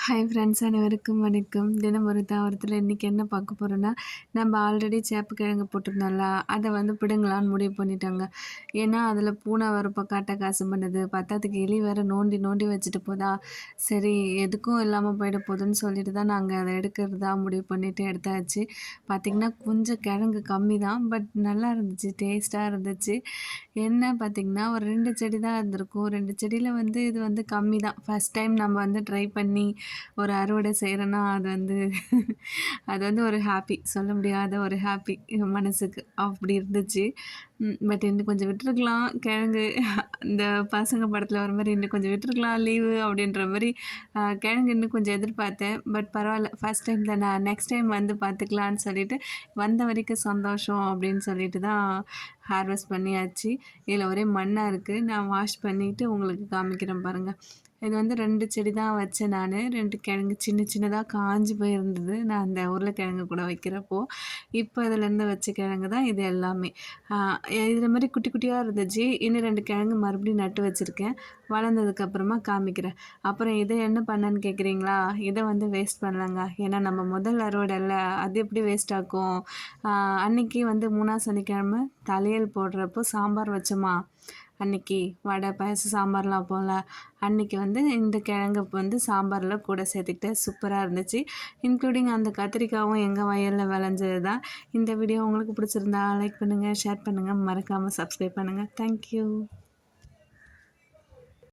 Hi friends அனைவருக்கும் வணக்கம். தினம் ஒரு தாவரத்தில் இன்றைக்கி என்ன பார்க்க போகிறோன்னா, நம்ம ஆல்ரெடி சேப்பக்கிழங்கு போட்டிருந்தோம்ல, அதை வந்து பிடுங்கலான்னு முடிவு பண்ணிட்டோங்க. ஏன்னா அதில் பூனை வரப்போ காட்டக்காசு பண்ணுது, பத்தாததுக்கு எலி வேறு நோண்டி நோண்டி வச்சுட்டு போதா, சரி எதுக்கும் இல்லாமல் போயிட போகுதுன்னு சொல்லிட்டு தான் நாங்கள் அதை எடுக்கிறதா முடிவு பண்ணிவிட்டு எடுத்தாச்சு. பார்த்திங்கன்னா கொஞ்சம் கிழங்கு கம்மி தான், பட் நல்லா இருந்துச்சு, டேஸ்ட்டாக இருந்துச்சு. என்ன பார்த்திங்கன்னா ஒரு 2 செடி தான் இருந்திருக்கும். 2 செடியில் வந்து இது வந்து கம்மி தான். ஃபஸ்ட் டைம் நம்ம வந்து ட்ரை பண்ணி ஒரு அறுவடை செய்கிறோன்னா அது வந்து ஒரு ஹாப்பி, சொல்ல முடியாத ஒரு ஹாப்பி மனசுக்கு அப்படி இருந்துச்சு. பட் இன்னும் கொஞ்சம் விட்டுருக்கலாம் கிழங்கு. இந்த பசங்க படத்தில் வர மாதிரி இன்னும் கொஞ்சம் விட்டுருக்கலாம் லீவு அப்படின்ற மாதிரி கிழங்கு இன்னும் கொஞ்சம் எதிர்பார்த்தேன். பட் பரவாயில்ல, ஃபஸ்ட் டைம் தானே, நெக்ஸ்ட் டைம் வந்து பார்த்துக்கலான்னு சொல்லிட்டு வந்த வரைக்கும் சந்தோஷம் அப்படின்னு சொல்லிட்டு தான் ஹார்வெஸ்ட் பண்ணியாச்சு. இதில் ஒரே மண்ணாக இருக்குது. நான் வாஷ் பண்ணிவிட்டு உங்களுக்கு காமிக்கிறேன் பாருங்கள். இது வந்து 2 செடி தான் வச்சேன் நான். 2 கிழங்கு சின்ன சின்னதாக காஞ்சு போயிருந்தது, நான் அந்த உருளைக்கிழங்கு கூட வைக்கிறப்போ. இப்போ இதுலேருந்து வச்ச கிழங்கு தான் இது எல்லாமே. இது மாதிரி குட்டி குட்டியாக இருந்துச்சு. இன்னும் 2 கிழங்கு மறுபடியும் நட்டு வச்சுருக்கேன். வளர்ந்ததுக்கப்புறமா காமிக்கிறேன். அப்புறம் இதை என்ன பண்ணேன்னு கேட்குறீங்களா? இதை வந்து வேஸ்ட் பண்ணலங்க. ஏன்னா நம்ம முதல் அறுவடைல அது எப்படி வேஸ்ட் ஆக்கும். அன்றைக்கி வந்து 3ஆம் சனிக்கிழமை தலையல் போடுறப்போ சாம்பார் வச்சோமா, அன்றைக்கி வடை பாயாசம் சாம்பார்லாம் போல் அன்றைக்கி வந்து இந்த கிழங்கு வந்து சாம்பாரில் கூட சேர்த்துக்கிட்டேன். சூப்பராக இருந்துச்சு. இன்க்ளூடிங் அந்த கத்திரிக்காயும் எங்கள் வயலில் விளைஞ்சது தான். இந்த வீடியோ உங்களுக்கு பிடிச்சிருந்தா லைக் பண்ணுங்கள், ஷேர் பண்ணுங்கள், மறக்காமல் சப்ஸ்கிரைப் பண்ணுங்கள். தேங்க்யூ.